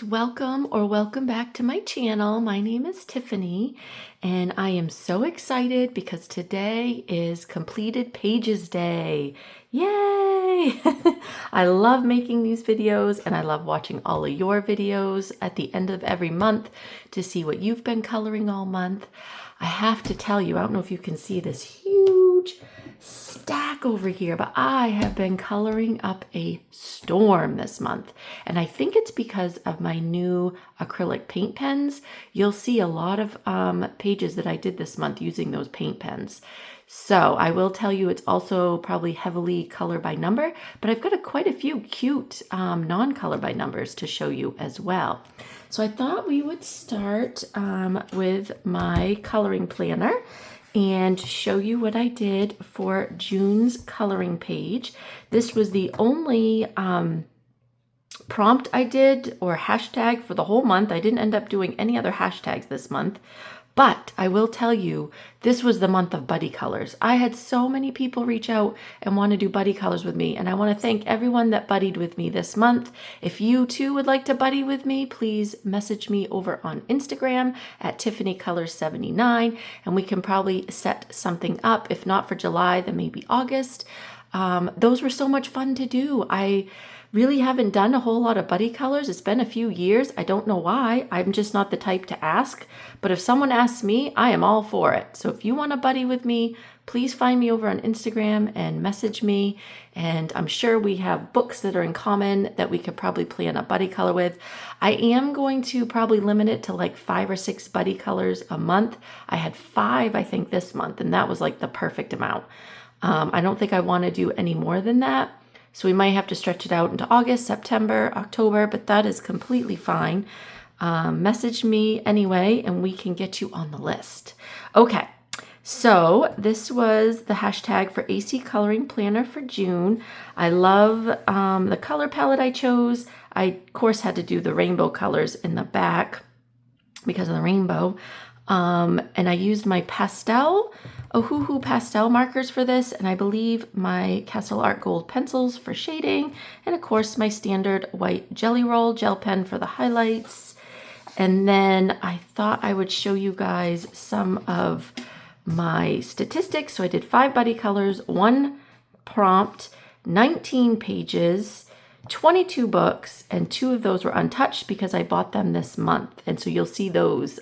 Welcome back to my channel. My name is Tiffany and I am so excited because today is Completed Pages Day. Yay! I love making these videos and I love watching all of your videos at the end of every month to see what you've been coloring all month. I have to tell you, I don't know if you can see this huge stack over here, but I have been coloring up a storm this month. And I think it's because of my new acrylic paint pens. You'll see a lot of pages that I did this month using those paint pens. So I will tell you it's also probably heavily color by number, but I've got quite a few cute non-color by numbers to show you as well. So I thought we would start with my coloring planner and show you what I did for June's coloring page. This was the only prompt I did or hashtag for the whole month. I didn't end up doing any other hashtags this month, but I will tell you, this was the month of buddy colors. I had so many people reach out and want to do buddy colors with me, and I want to thank everyone that buddied with me this month. If you too would like to buddy with me, please message me over on Instagram at TiffanyColors79, and we can probably set something up. If not for July, then maybe August. Those were so much fun to do. I really haven't done a whole lot of buddy colors. It's been a few years. I don't know why. I'm just not the type to ask. But if someone asks me, I am all for it. So if you want to buddy with me, please find me over on Instagram and message me. And I'm sure we have books that are in common that we could probably plan a buddy color with. I am going to probably limit it to like 5 or 6 buddy colors a month. I had 5, I think, this month, and that was like the perfect amount. I don't think I want to do any more than that. So we might have to stretch it out into August, September, October, but that is completely fine. Message me anyway, and we can get you on the list. Okay, so this was the hashtag for AC Coloring Planner for June. I love the color palette I chose. I, of course, had to do the rainbow colors in the back because of the rainbow. And I used my Ohuhu pastel markers for this, and I believe my Castle Art Gold pencils for shading, and of course my standard white Jelly Roll gel pen for the highlights. And then I thought I would show you guys some of my statistics. So I did 5 buddy colors, 1 prompt, 19 pages, 22 books, and 2 of those were untouched because I bought them this month. And so you'll see those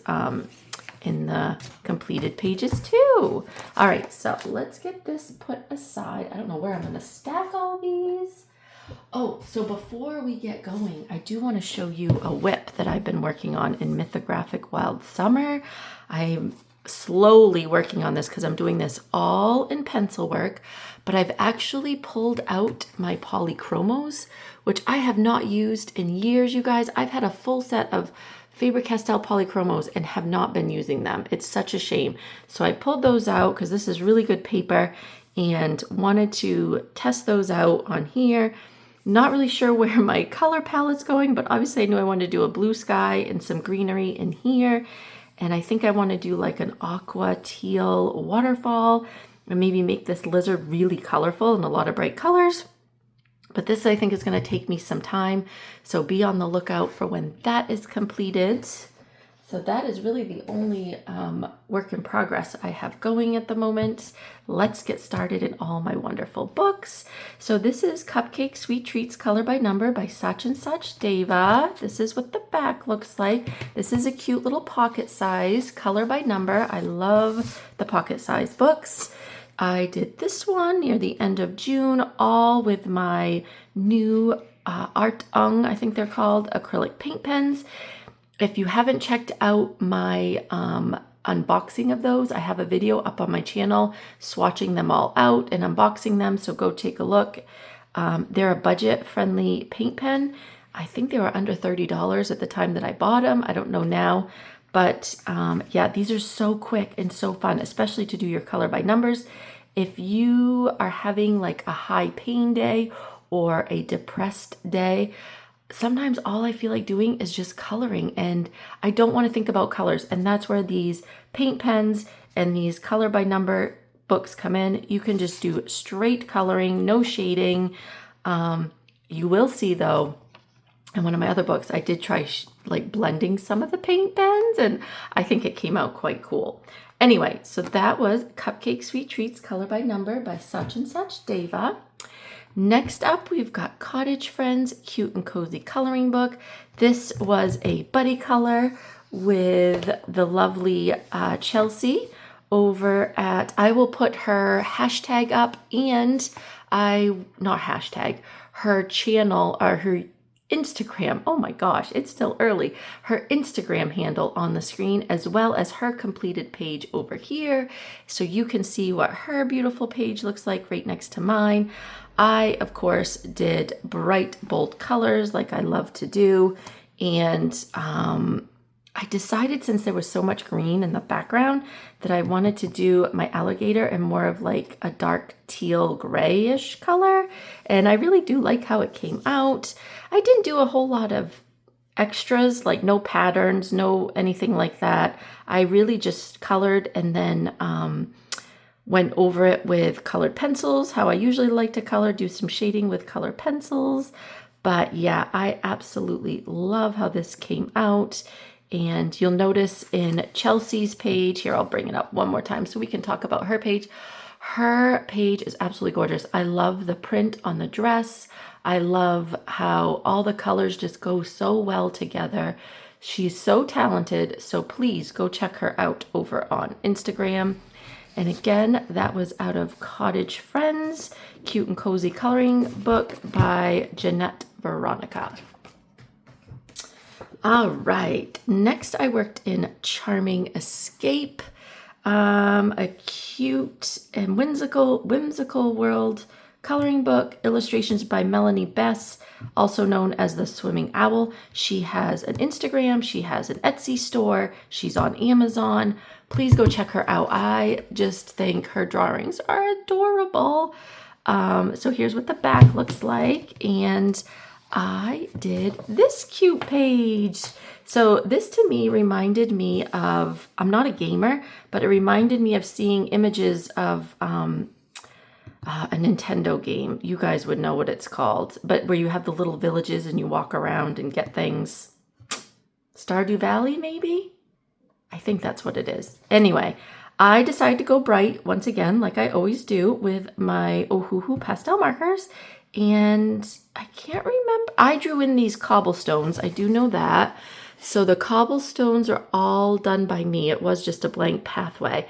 in the completed pages too. All right, so let's get this put aside. I don't know where I'm gonna stack all these. Oh, so before we get going, I do want to show you a whip that I've been working on in Mythographic Wild Summer. I'm slowly working on this because I'm doing this all in pencil work, but I've actually pulled out my polychromos, which I have not used in years, you guys. I've had a full set of Faber-Castell polychromos and have not been using them. It's such a shame. So I pulled those out because this is really good paper and wanted to test those out on here. Not really sure where my color palette's going, but obviously I knew I wanted to do a blue sky and some greenery in here. And I think I want to do like an aqua teal waterfall and maybe make this lizard really colorful and a lot of bright colors. But this, I think, is going to take me some time. So be on the lookout for when that is completed. So that is really the only work in progress I have going at the moment. Let's get started in all my wonderful books. So this is Cupcake Sweet Treats Color by Number by Such and Such Deva. This is what the back looks like. This is a cute little pocket size Color by Number. I love the pocket size books. I did this one near the end of June, all with my new Art Ung, I think they're called, acrylic paint pens. If you haven't checked out my unboxing of those, I have a video up on my channel swatching them all out and unboxing them, so go take a look. They're a budget-friendly paint pen. I think they were under $30 at the time that I bought them. I don't know now. But yeah, these are so quick and so fun, especially to do your color by numbers. If you are having like a high pain day or a depressed day, sometimes all I feel like doing is just coloring and I don't want to think about colors. And that's where these paint pens and these color by number books come in. You can just do straight coloring, no shading. You will see though, in one of my other books, I did try like blending some of the paint pens, and I think it came out quite cool. Anyway, so that was Cupcake Sweet Treats Color by Number by such and such Deva. Next up, we've got Cottage Friends Cute and Cozy Coloring Book. This was a buddy color with the lovely Chelsea over at, I will put her hashtag up, and not hashtag, her channel or her Instagram, oh my gosh, it's still early, her Instagram handle on the screen, as well as her completed page over here, so you can see what her beautiful page looks like right next to mine. I, of course, did bright, bold colors like I love to do, and I decided, since there was so much green in the background, that I wanted to do my alligator in more of like a dark teal grayish color, and I really do like how it came out. I didn't do a whole lot of extras, like no patterns, no anything like that. I really just colored and then went over it with colored pencils, how I usually like to color, do some shading with colored pencils. But yeah, I absolutely love how this came out. And you'll notice in Chelsea's page, here I'll bring it up one more time so we can talk about her page. Her page is absolutely gorgeous. I love the print on the dress. I love how all the colors just go so well together. She's so talented, so please go check her out over on Instagram. And again, that was out of Cottage Friends, Cute and Cozy Coloring Book by Jeanette Veronica. All right, next I worked in Charming Escape, a cute and whimsical world coloring book, illustrations by Melanie Bess, also known as the Swimming Owl. She has an Instagram, she has an Etsy store, she's on Amazon. Please go check her out. I just think her drawings are adorable. So here's what the back looks like, and I did this cute page. So this to me reminded me of, I'm not a gamer, but it reminded me of seeing images of a Nintendo game. You guys would know what it's called, but where you have the little villages and you walk around and get things. Stardew Valley, maybe? I think that's what it is. Anyway, I decided to go bright once again, like I always do, with my Ohuhu pastel markers. And I can't remember. I drew in these cobblestones. I do know that. So the cobblestones are all done by me. It was just a blank pathway.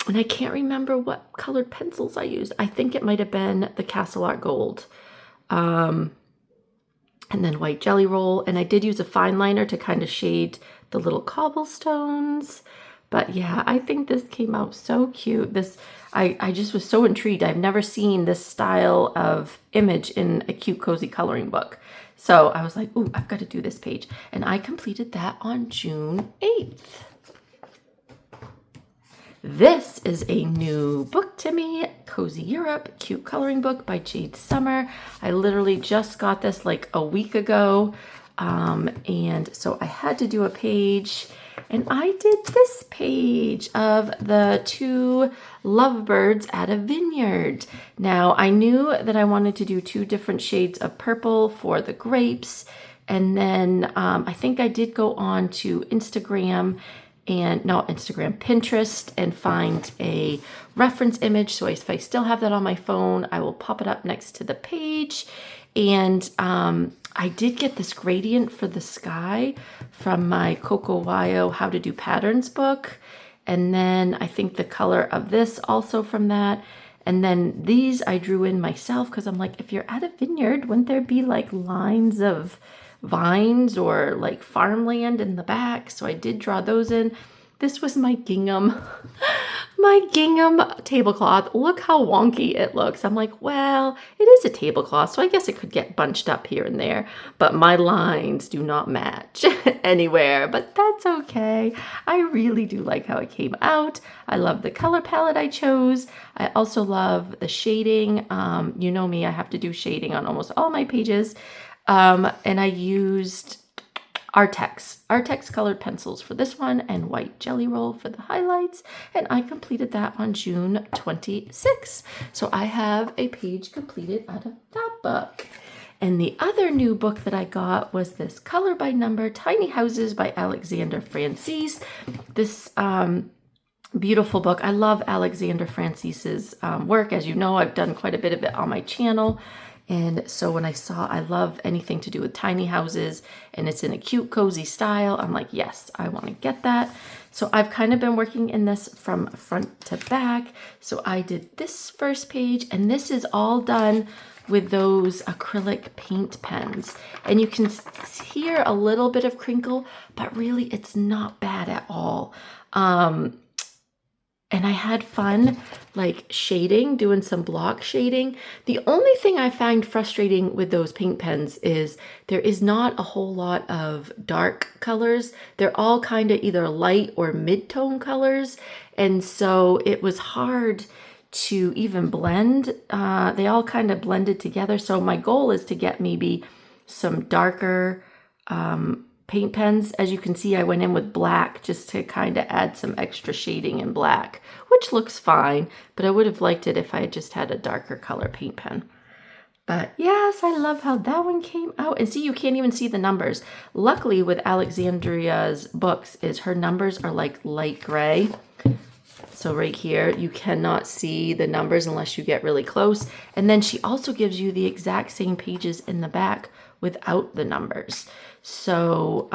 And I can't remember what colored pencils I used. I think it might have been the Castle Art Gold. And then white jelly roll. And I did use a fine liner to kind of shade the little cobblestones. But yeah, I think this came out so cute. I just was so intrigued. I've never seen this style of image in a cute, cozy coloring book. So I was like, ooh, I've got to do this page. And I completed that on June 8th. This is a new book to me, Cozy Europe, Cute Coloring Book by Jade Summer. I literally just got this like a week ago. And so I had to do a page, and I did this page of the two lovebirds at a vineyard. Now, I knew that I wanted to do two different shades of purple for the grapes, and then I think I did go on to Pinterest and find a reference image. So if I still have that on my phone, I will pop it up next to the page. And I did get this gradient for the sky from my Kawaii How to Do Patterns book. And then I think the color of this also from that. And then these I drew in myself because I'm like, if you're at a vineyard, wouldn't there be like lines of vines or like farmland in the back? So I did draw those in. This was my gingham tablecloth. Look how wonky it looks. I'm like, well, it is a tablecloth, so I guess it could get bunched up here and there, but my lines do not match anywhere, but that's okay. I really do like how it came out. I love the color palette I chose. I also love the shading. You know me, I have to do shading on almost all my pages. And I used Artex colored pencils for this one and white jelly roll for the highlights. And I completed that on June 26th. So I have a page completed out of that book. And the other new book that I got was this Color by Number Tiny Houses by Alexander Francis. This beautiful book. I love Alexander Francis's work. As you know, I've done quite a bit of it on my channel. And so when I love anything to do with tiny houses and it's in a cute, cozy style, I'm like, yes, I want to get that. So I've kind of been working in this from front to back. So I did this first page, and this is all done with those acrylic paint pens. And you can hear a little bit of crinkle, but really it's not bad at all. And I had fun like shading, doing some block shading. The only thing I find frustrating with those paint pens is there is not a whole lot of dark colors. They're all kind of either light or mid-tone colors. And so it was hard to even blend. They all kind of blended together. So my goal is to get maybe some darker paint pens. As you can see, I went in with black just to kind of add some extra shading in black, which looks fine, but I would have liked it if I had just had a darker color paint pen. But yes, I love how that one came out. And see, you can't even see the numbers. Luckily with Alexandria's books is her numbers are like light gray. So right here, you cannot see the numbers unless you get really close. And then she also gives you the exact same pages in the back without the numbers. So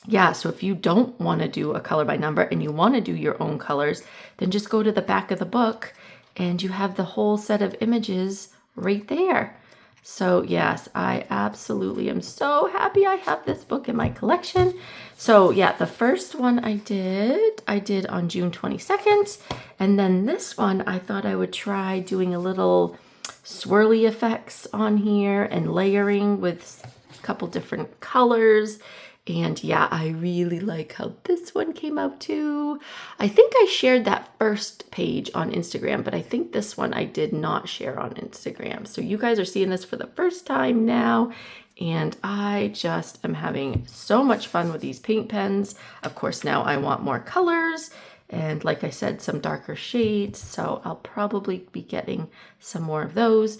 yeah, so if you don't want to do a color by number and you want to do your own colors, then just go to the back of the book and you have the whole set of images right there. So yes, I absolutely am so happy I have this book in my collection. So yeah, the first one I did on June 22nd. And then this one, I thought I would try doing a little swirly effects on here and layering with a couple different colors. And yeah, I really like how this one came out too. I think I shared that first page on Instagram, but I think this one I did not share on Instagram. So you guys are seeing this for the first time now. And I just am having so much fun with these paint pens. Of course, now I want more colors. And like I said, some darker shades. So I'll probably be getting some more of those.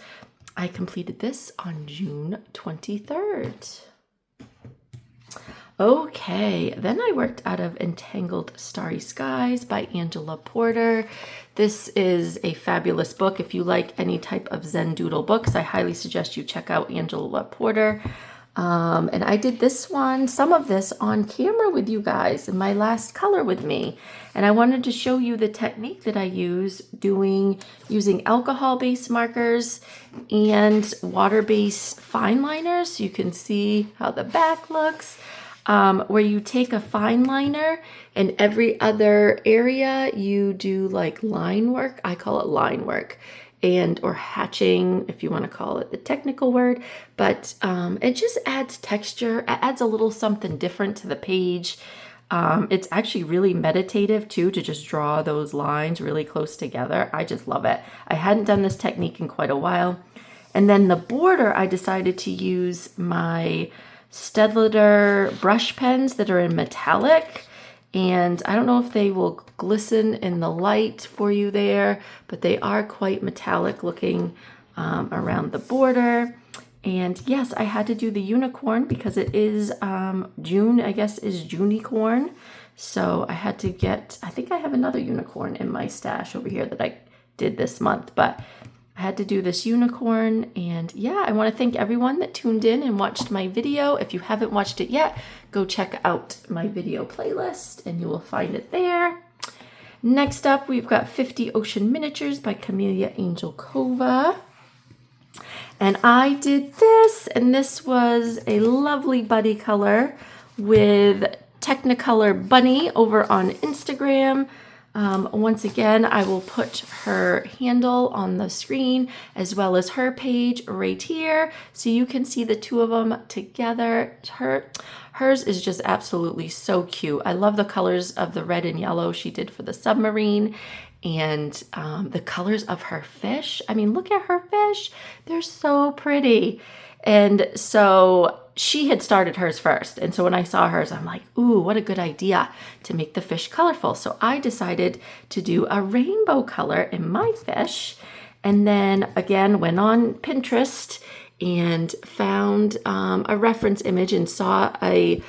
I completed this on June 23rd. Okay, then I worked out of Entangled Starry Skies by Angela Porter. This is a fabulous book. If you like any type of Zen doodle books, I highly suggest you check out Angela Porter. And I did this one, some of this on camera with you guys in my last color with me. And I wanted to show you the technique that I use using alcohol-based markers and water-based fine liners. So you can see how the back looks. Where you take a fine liner and every other area you do like line work. I call it line work, or hatching, if you want to call it the technical word. But it just adds texture. It adds a little something different to the page. It's actually really meditative too, to just draw those lines really close together. I just love it. I hadn't done this technique in quite a while. And then the border, I decided to use my Stedler brush pens that are in metallic, and I don't know if they will glisten in the light for you there, but they are quite metallic looking around the border. And yes, I had to do the unicorn because it is June, I guess, is Junicorn. So I had to get, I think I have another unicorn in my stash over here that I did this month, but I had to do this unicorn. And yeah, I want to thank everyone that tuned in and watched my video. If you haven't watched it yet, go check out my video playlist and you will find it there. Next up, we've got 50 Ocean Miniatures by Camellia Angel Kova. And I did this, and this was a lovely buddy color with Technicolor Bunny over on Instagram. Once again, I will put her handle on the screen as well as her page right here so you can see the two of them together. Hers is just absolutely so cute. I love the colors of the red and yellow she did for the submarine, and the colors of her fish. I mean, look at her fish. They're so pretty. And so she had started hers first. And so when I saw hers, I'm like, ooh, what a good idea to make the fish colorful. So I decided to do a rainbow color in my fish. And then again, went on Pinterest and found a reference image and saw a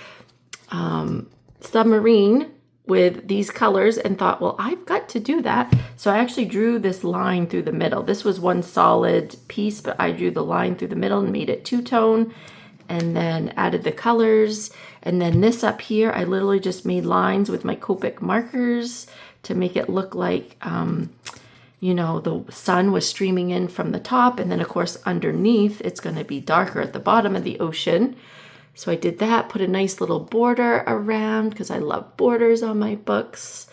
submarine with these colors and thought, well, I've got to do that. So I actually drew this line through the middle. This was one solid piece, but I drew the line through the middle and made it two-tone, and then added the colors. And then this up here, I literally just made lines with my Copic markers to make it look like, you know, the sun was streaming in from the top. And then of course, underneath, it's gonna be darker at the bottom of the ocean. So I did that, put a nice little border around because I love borders on my books.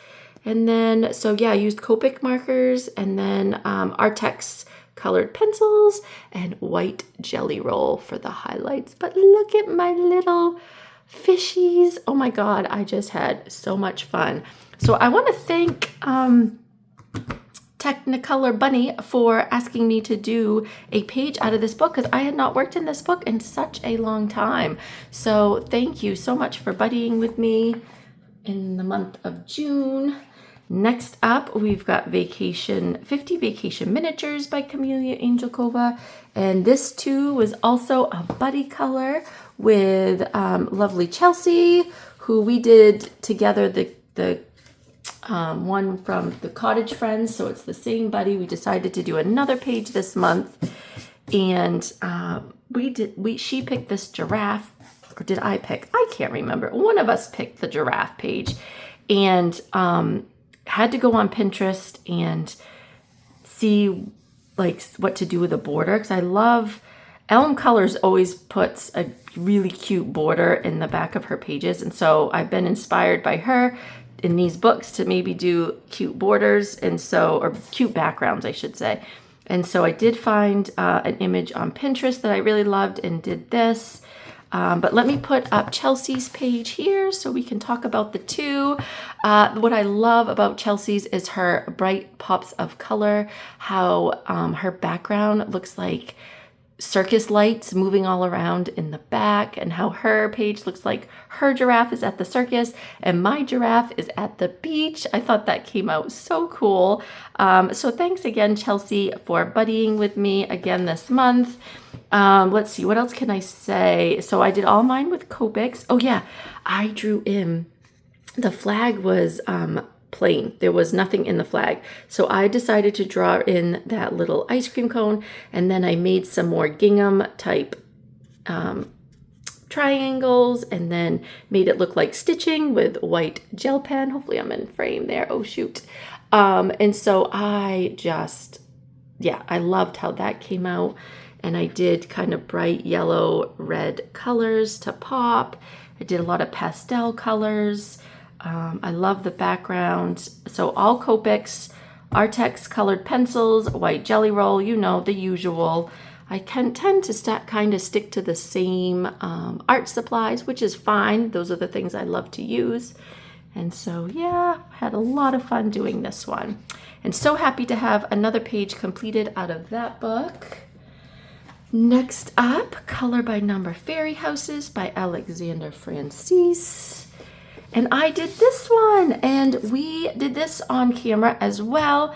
And then, so yeah, I used Copic markers and then Artex colored pencils and white jelly roll for the highlights. But look at my little fishies. Oh my God, I just had so much fun. So I want to thank Technicolor Bunny for asking me to do a page out of this book because I had not worked in this book in such a long time. So thank you so much for buddying with me in the month of June. Next up, we've got 50 Vacation Miniatures by Camellia Angelkova. And this too was also a buddy color with lovely Chelsea, who we did together the one from the Cottage Friends, so it's the same buddy. We decided to do another page this month, and she picked this giraffe, or did I pick? I can't remember. One of us picked the giraffe page, and had to go on Pinterest and see like what to do with a border, because I love Elm Colors always puts a really cute border in the back of her pages, and so I've been inspired by her in these books to maybe do cute borders, and so, or cute backgrounds, I should say. And so I did find an image on Pinterest that I really loved and did this. But let me put up Chelsea's page here so we can talk about the two. What I love about Chelsea's is her bright pops of color, how her background looks like circus lights moving all around in the back, and how her page looks like her giraffe is at the circus and my giraffe is at the beach. I thought that came out so cool. So thanks again, Chelsea, for buddying with me again this month. Let's see, what else can I say? So I did all mine with Copics. Oh yeah, I drew in, the flag was plain. There was nothing in the flag. So I decided to draw in that little ice cream cone, and then I made some more gingham type triangles, and then made it look like stitching with white gel pen. Hopefully I'm in frame there. Oh shoot. And so I just, yeah, I loved how that came out. And I did kind of bright yellow, red colors to pop. I did a lot of pastel colors. I love the background. So all Copics, Artex colored pencils, white jelly roll, you know, the usual. I can tend to kind of stick to the same art supplies, which is fine. Those are the things I love to use. And so, yeah, had a lot of fun doing this one. And so happy to have another page completed out of that book. Next up, Color by Number Fairy Houses by Alexander Francis. And I did this one, and we did this on camera as well.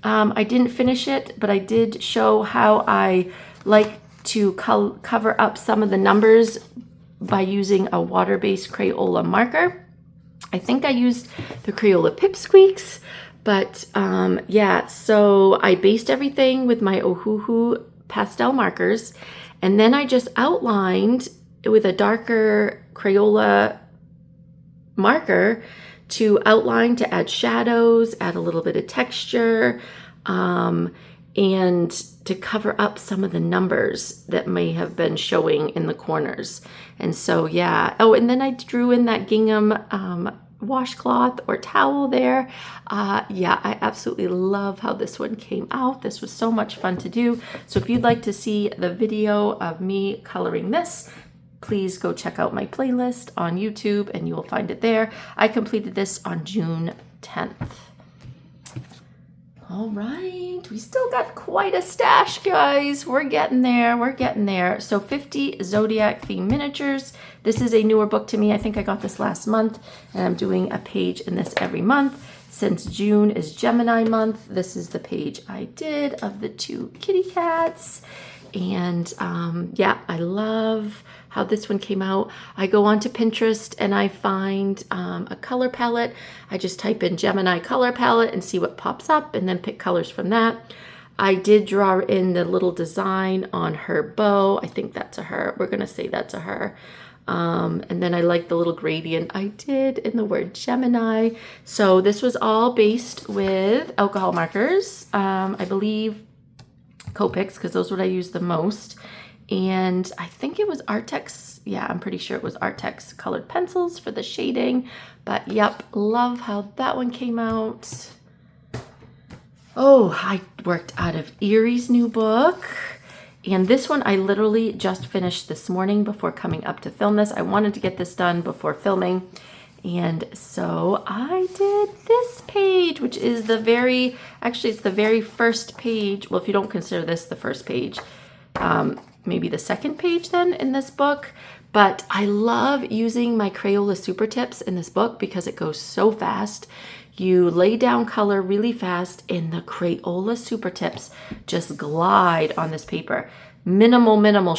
I didn't finish it, but I did show how I like to cover up some of the numbers by using a water-based Crayola marker. I think I used the Crayola Pipsqueaks, but yeah, so I based everything with my Ohuhu pastel markers, and then I just outlined with a darker Crayola marker to outline, to add shadows, add a little bit of texture, and to cover up some of the numbers that may have been showing in the corners. And so, yeah. Oh, and then I drew in that gingham washcloth or towel there. Yeah, I absolutely love how this one came out. This was so much fun to do. So if you'd like to see the video of me coloring this, please go check out my playlist on YouTube and you will find it there. I completed this on June 10th. All right, we still got quite a stash, guys. We're getting there, we're getting there. So 50 Zodiac theme miniatures. This is a newer book to me. I think I got this last month, and I'm doing a page in this every month. Since June is Gemini month, this is the page I did of the two kitty cats. And yeah, I love how this one came out. I go onto Pinterest and I find a color palette. I just type in Gemini color palette and see what pops up and then pick colors from that. I did draw in the little design on her bow. I think that's a her. We're gonna say that's a her. And then I like the little gradient I did in the word Gemini. So this was all based with alcohol markers. I believe Copics, because those are what I use the most. And I think it was Artex. Yeah, I'm pretty sure it was Artex colored pencils for the shading. But yep, love how that one came out. Oh, I worked out of Eiry's new book. And this one I literally just finished this morning before coming up to film this. I wanted to get this done before filming. And so I did this page, which is the very, actually it's the very first page. Well, if you don't consider this the first page, maybe the second page then in this book. But I love using my Crayola Super Tips in this book because it goes so fast. You lay down color really fast and the Crayola Super Tips just glide on this paper. Minimal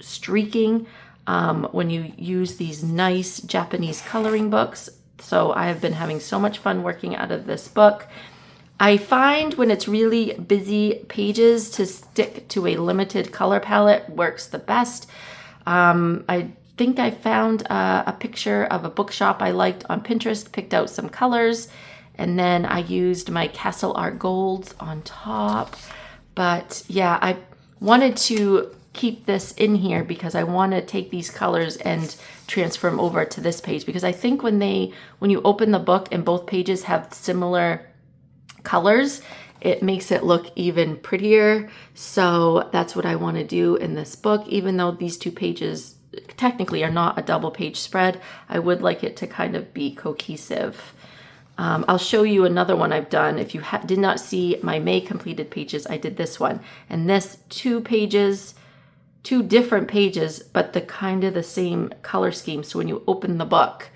streaking when you use these nice Japanese coloring books. So I have been having so much fun working out of this book. I find when it's really busy pages to stick to a limited color palette works the best. I think I found a picture of a bookshop I liked on Pinterest, picked out some colors, and then I used my Castle Art Golds on top. But yeah, I wanted to keep this in here because I want to take these colors and transfer them over to this page, because I think when you open the book and both pages have similar colors, it makes it look even prettier. So that's what I want to do in this book. Even though these two pages technically are not a double page spread, I would like it to kind of be cohesive. I'll show you another one I've done. If you did not see my May completed pages, I did this one. And this two different pages, but the kind of the same color scheme. So when you open the book,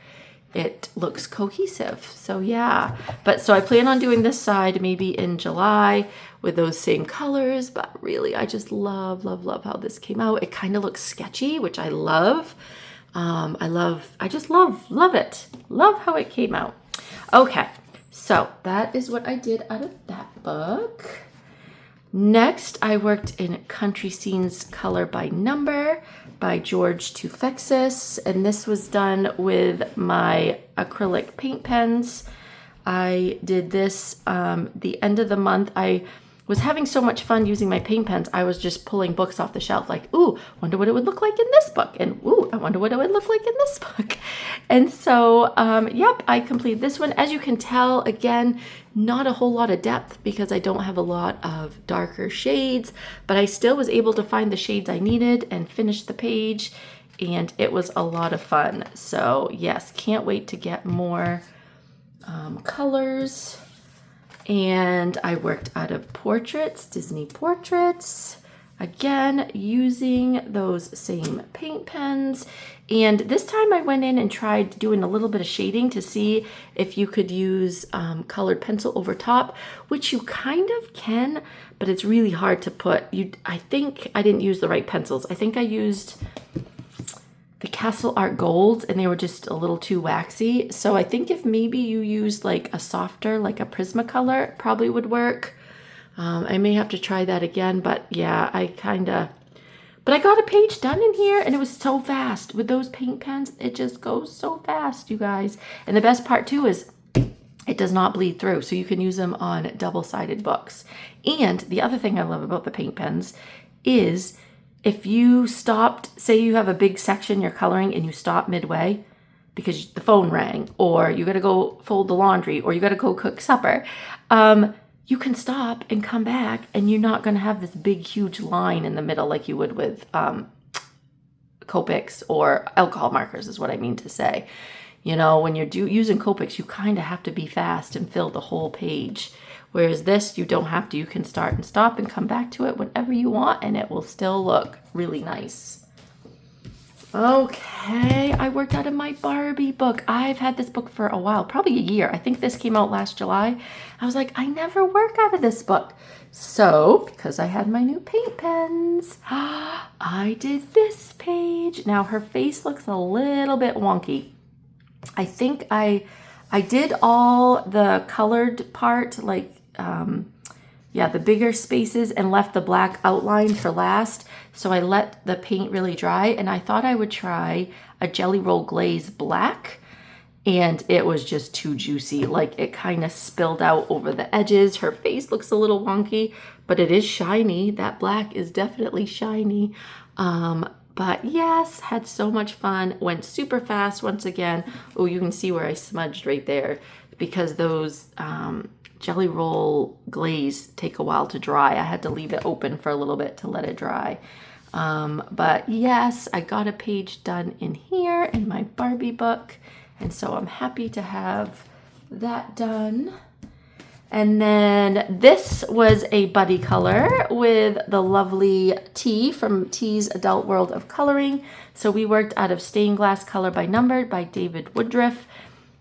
it looks cohesive. So yeah, so I plan on doing this side maybe in July with those same colors, but really I just love how this came out. It kind of looks sketchy, which I love. I just love it. Love how it came out. Okay, so that is what I did out of that book. Next, I worked in Country Scenes Color by Number by George Tufexis, and this was done with my acrylic paint pens. I did this the end of the month. I was having so much fun using my paint pens, I was just pulling books off the shelf like, ooh, wonder what it would look like in this book. And ooh, I wonder what it would look like in this book. And so, yep, I completed this one. As you can tell, again, not a whole lot of depth because I don't have a lot of darker shades, but I still was able to find the shades I needed and finish the page. And it was a lot of fun. So yes, can't wait to get more colors. And I worked out of portraits, Disney portraits, again, using those same paint pens. And this time I went in and tried doing a little bit of shading to see if you could use colored pencil over top, which you kind of can, but it's really hard to put. I think I didn't use the right pencils. I think I used the Castle Art Golds and they were just a little too waxy. So I think if maybe you used like a softer, like a Prismacolor, it probably would work. I may have to try that again, but yeah, but I got a page done in here and it was so fast. With those paint pens, it just goes so fast, you guys. And the best part too is it does not bleed through, so you can use them on double-sided books. And the other thing I love about the paint pens is if you stopped, say you have a big section you're coloring and you stop midway because the phone rang, or you got to go fold the laundry, or you got to go cook supper, you can stop and come back and you're not going to have this big, huge line in the middle like you would with Copics or alcohol markers is what I mean to say. You know, when you're using Copics, you kind of have to be fast and fill the whole page. Whereas this, you don't have to. You can start and stop and come back to it whenever you want, and it will still look really nice. Okay, I worked out of my Barbie book. I've had this book for a while, probably a year. I think this came out last July. I was like, I never work out of this book. So, because I had my new paint pens, I did this page. Now her face looks a little bit wonky. I think I did all the colored part, like yeah, the bigger spaces, and left the black outline for last. So I let the paint really dry, and I thought I would try a Jelly Roll Glaze black, and it was just too juicy. Like, it kind of spilled out over the edges. Her face looks a little wonky, but it is shiny. That black is definitely shiny. But yes, had so much fun. Went super fast once again. Oh, you can see where I smudged right there, because those Jelly Roll Glaze take a while to dry. I had to leave it open for a little bit to let it dry. But yes, I got a page done in here in my Barbie book. And so I'm happy to have that done. And then this was a buddy color with the lovely T from T's Adult World of Coloring. So we worked out of Stained Glass Color by Numbered by David Woodruff.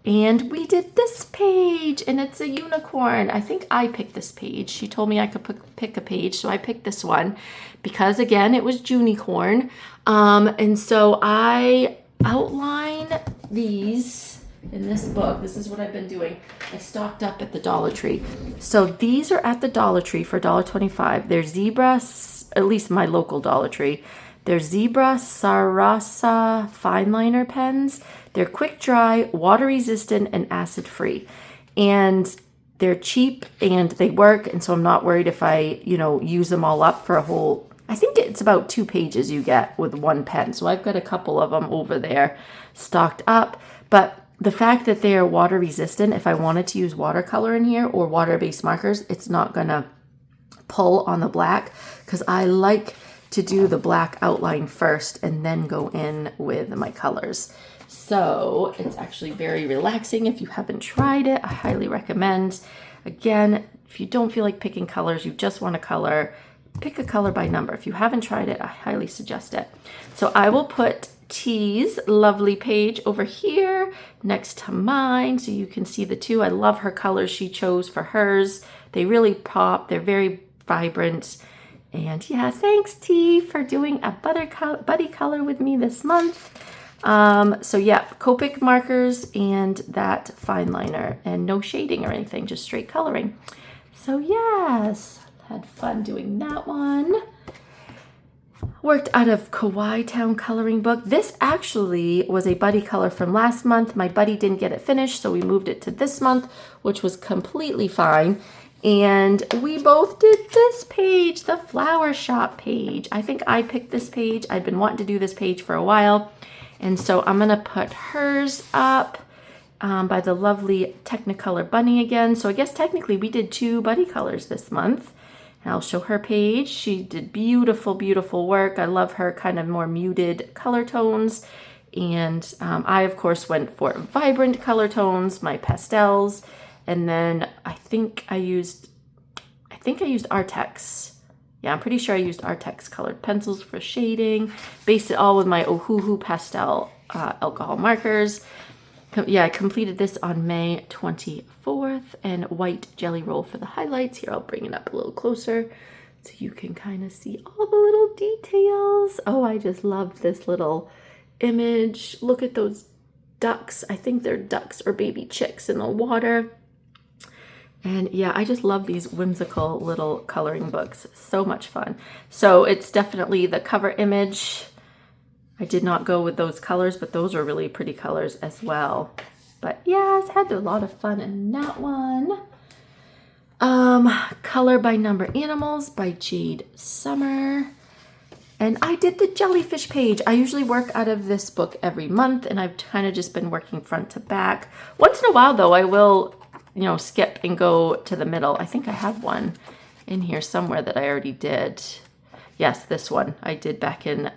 And we did this page, and it's a unicorn. I think I picked this page. She told me I could pick a page, so I picked this one because, again, it was Junicorn. And so I outline these in this book. This is what I've been doing. I stocked up at the Dollar Tree. So these are at the Dollar Tree for $1.25. They're zebra, at least my local Dollar Tree. They're Zebra Sarasa fine liner pens. They're quick dry, water resistant, and acid free. And they're cheap and they work. And so I'm not worried if I, use them all up for a whole, I think it's about 2 pages you get with one pen. So I've got a couple of them over there stocked up. But the fact that they are water resistant, if I wanted to use watercolor in here or water-based markers, it's not gonna pull on the black, because I like to do the black outline first and then go in with my colors. So it's actually very relaxing. If you haven't tried it, I highly recommend. Again, if you don't feel like picking colors, you just want to color, pick a color by number. If you haven't tried it, I highly suggest it. So I will put T's lovely page over here next to mine so you can see the two. I love her colors she chose for hers. They really pop. They're very vibrant. And yeah, thanks T for doing a buddy color with me this month. So yeah, Copic markers and that fine liner, and no shading or anything, just straight coloring. So yes, had fun doing that one. Worked out of Kawaii Town coloring book. This actually was a buddy color from last month. My buddy didn't get it finished, so we moved it to this month, which was completely fine. And we both did this page, the flower shop page. I think I picked this page. I've been wanting to do this page for a while. And so I'm going to put hers up by the lovely Technicolor Bunny again. So I guess technically we did 2 buddy colors this month. And I'll show her page. She did beautiful, beautiful work. I love her kind of more muted color tones. And I, of course, went for vibrant color tones, my pastels. And then I think I used Artex. Yeah, I'm pretty sure I used Artex colored pencils for shading. Based it all with my Ohuhu pastel alcohol markers. Yeah, I completed this on May 24th, and white Jelly Roll for the highlights. Here, I'll bring it up a little closer so you can kind of see all the little details. Oh, I just love this little image. Look at those ducks. I think they're ducks or baby chicks in the water. And yeah, I just love these whimsical little coloring books. So much fun. So it's definitely the cover image. I did not go with those colors, but those are really pretty colors as well. But yes, had a lot of fun in that one. Color by Number Animals by Jade Summer. And I did the jellyfish page. I usually work out of this book every month, and I've kind of just been working front to back. Once in a while, though, I will skip and go to the middle. I think I have one in here somewhere that I already did. Yes, this one I did back in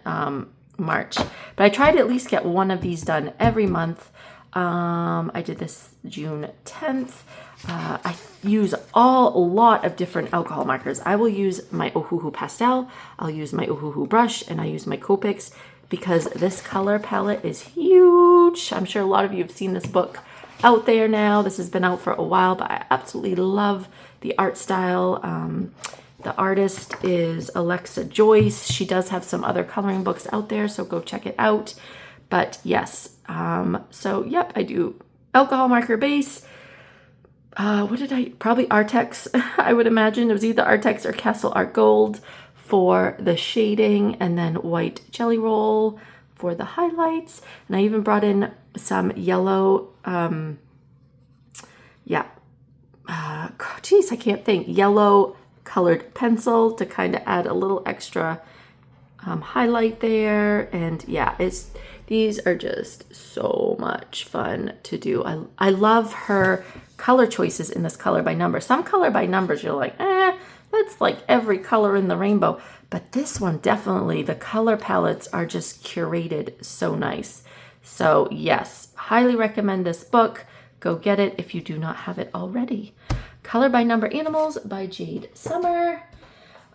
March. But I try to at least get one of these done every month. I did this June 10th. I use a lot of different alcohol markers. I will use my Ohuhu pastel. I'll use my Ohuhu brush, and I use my Copics. because this color palette is huge. I'm sure a lot of you have seen this book out there now. This has been out for a while, but I absolutely love the art style. The artist is Alexa Joyce. She does have some other coloring books out there, so go check it out. But yes, so yep, I do alcohol marker base. Probably Artex, I would imagine. It was either Artex or Castle Art Gold for the shading, and then white Jelly Roll for the highlights. And I even brought in some yellow, I can't think, yellow colored pencil to kind of add a little extra highlight there. And yeah, these are just so much fun to do. I love her color choices in this color by number. Some color by numbers, you're like, that's like every color in the rainbow. But this one, definitely, the color palettes are just curated so nice. So yes, highly recommend this book. Go get it if you do not have it already. Color by Number Animals by Jade Summer.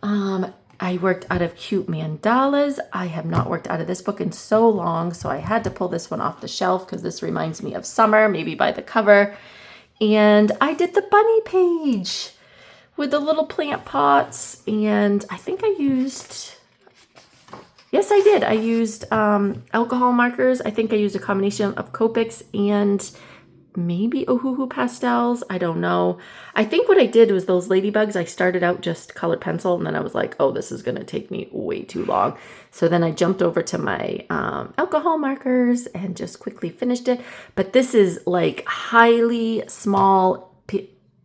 I worked out of Cute Mandalas. I have not worked out of this book in so long, so I had to pull this one off the shelf because this reminds me of summer, maybe by the cover. And I did the bunny page with the little plant pots, and I think I used, yes, I did. I used alcohol markers. I think I used a combination of Copics and maybe Ohuhu pastels. I don't know. I think what I did was those ladybugs, I started out just colored pencil, and then I was like, oh, this is going to take me way too long. So then I jumped over to my alcohol markers and just quickly finished it. But this is like highly small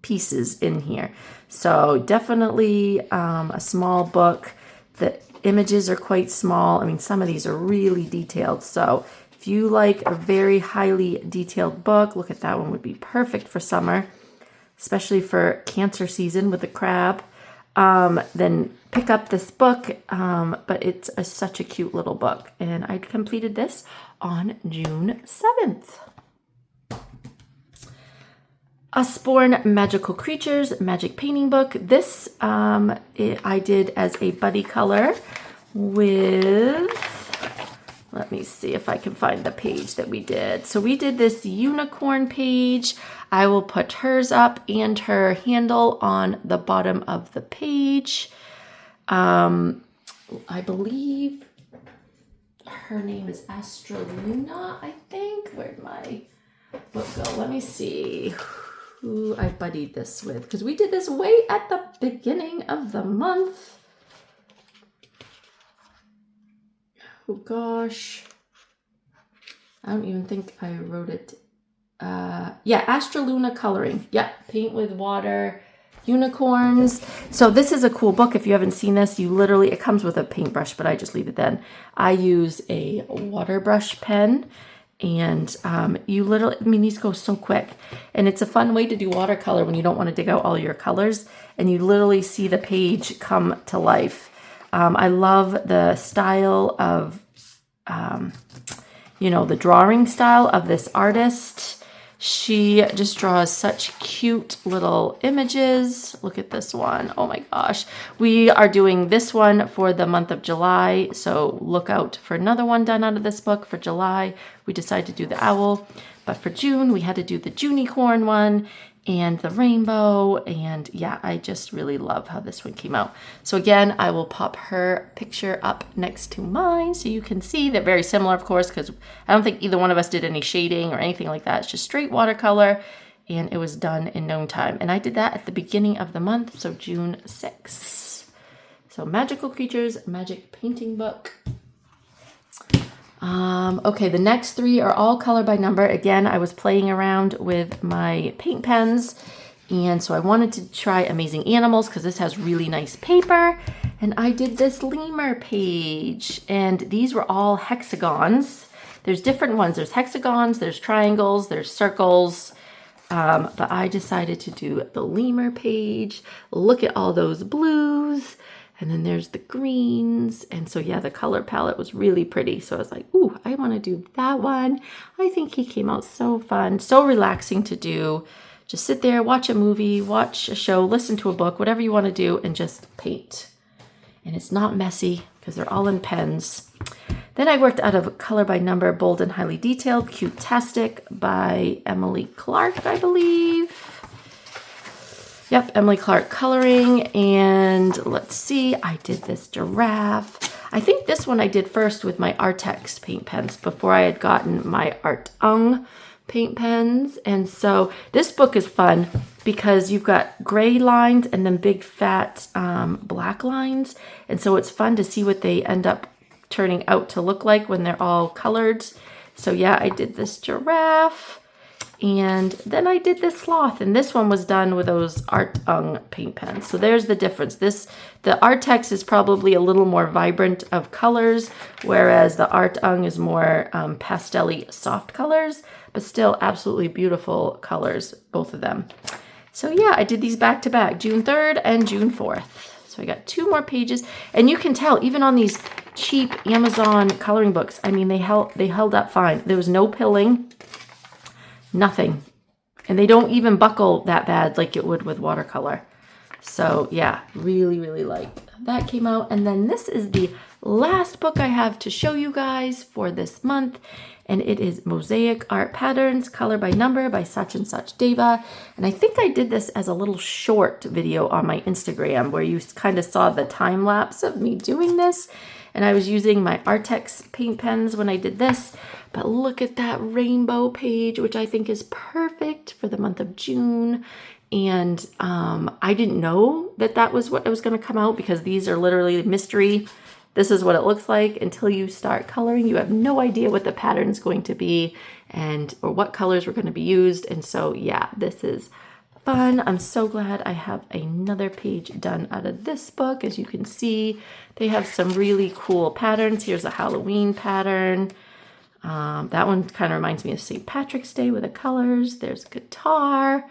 pieces in here. So definitely a small book. The images are quite small. I mean, some of these are really detailed. So if you like a very highly detailed book, look at that one, would be perfect for summer, especially for Cancer season with the crab. Then pick up this book, but it's such a cute little book. And I completed this on June 7th. Usborne Magical Creatures Magic Painting Book. This I did as a buddy color with, let me see if I can find the page that we did. So we did this unicorn page. I will put hers up and her handle on the bottom of the page. I believe her name is Astraluna, I think. Where'd my book go? Let me see who I buddied this with, because we did this way at the beginning of the month. Oh gosh, I don't even think I wrote it. Yeah, Astraluna Coloring. Yep, paint with water, unicorns. So this is a cool book. If you haven't seen this, it comes with a paintbrush, but I just leave it then. I use a water brush pen, and these go so quick. And it's a fun way to do watercolor when you don't want to dig out all your colors, and you literally see the page come to life. I love the style of, the drawing style of this artist. She just draws such cute little images. Look at this one. Oh my gosh. We are doing this one for the month of July, so look out for another one done out of this book for July. We decided to do the owl, but for June, we had to do the Junicorn one and the rainbow. And yeah, I just really love how this one came out. So again, I will pop her picture up next to mine so you can see. They're very similar, of course, because I don't think either one of us did any shading or anything like that. It's just straight watercolor, and it was done in no time. And I did that at the beginning of the month, so June 6th. So Magical Creatures Magic Painting Book. Okay, the next three are all color by number. Again, I was playing around with my paint pens, and so I wanted to try Amazing Animals because this has really nice paper, and I did this lemur page, and these were all hexagons. There's different ones. There's hexagons, there's triangles, there's circles, but I decided to do the lemur page. Look at all those blues. And then there's the greens. And so, yeah, the color palette was really pretty. So I was like, ooh, I want to do that one. I think he came out so fun, so relaxing to do. Just sit there, watch a movie, watch a show, listen to a book, whatever you want to do, and just paint. And it's not messy because they're all in pens. Then I worked out of Color by Number, Bold and Highly Detailed, Cute-tastic by Emily Clark, I believe. Yep, Emily Clark coloring. And let's see, I did this giraffe. I think this one I did first with my Artex paint pens before I had gotten my Art Ung paint pens. And so this book is fun because you've got gray lines and then big fat black lines. And so it's fun to see what they end up turning out to look like when they're all colored. So yeah, I did this giraffe. And then I did this sloth, and this one was done with those Art Ung paint pens. So there's the difference. The Artex is probably a little more vibrant of colors, whereas the Art Ung is more pastel-y soft colors, but still absolutely beautiful colors, both of them. So yeah, I did these back to back, June 3rd and June 4th. So I got 2 more pages, and you can tell even on these cheap Amazon coloring books, I mean, they held up fine. There was no pilling. Nothing. And they don't even buckle that bad like it would with watercolor. So yeah, really, really like that came out. And then this is the last book I have to show you guys for this month. And it is Mosaic Art Patterns, Color by Number by such and such Deva. And I think I did this as a little short video on my Instagram where you kind of saw the time lapse of me doing this. And I was using my Artex paint pens when I did this. But look at that rainbow page, which I think is perfect for the month of June. And I didn't know that that was what was going to come out because these are literally mystery. This is what it looks like until you start coloring. You have no idea what the pattern is going to be or what colors were going to be used. And so, yeah, this is fun. I'm so glad I have another page done out of this book. As you can see, they have some really cool patterns. Here's a Halloween pattern. That one kind of reminds me of St. Patrick's Day with the colors. There's guitar.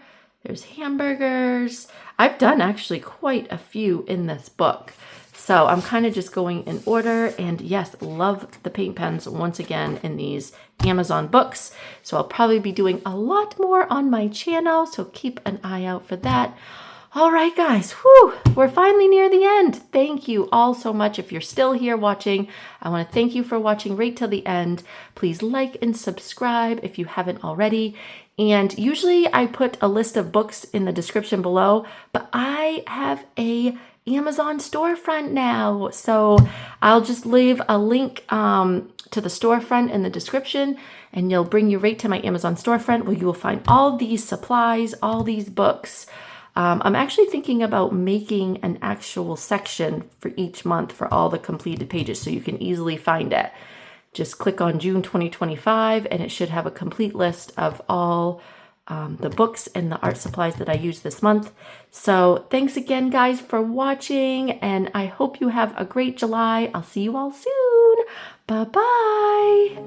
There's hamburgers. I've done actually quite a few in this book. So I'm kind of just going in order. And yes, love the paint pens once again in these Amazon books. So I'll probably be doing a lot more on my channel. So keep an eye out for that. All right, guys, we're finally near the end. Thank you all so much. If you're still here watching, I want to thank you for watching right till the end. Please like and subscribe if you haven't already. And usually I put a list of books in the description below, but I have a Amazon storefront now. So I'll just leave a link to the storefront in the description, and you'll bring you right to my Amazon storefront where you will find all these supplies, all these books. I'm actually thinking about making an actual section for each month for all the completed pages so you can easily find it. Just click on June 2025 and it should have a complete list of all the books and the art supplies that I used this month. So thanks again, guys, for watching, and I hope you have a great July. I'll see you all soon. Bye-bye.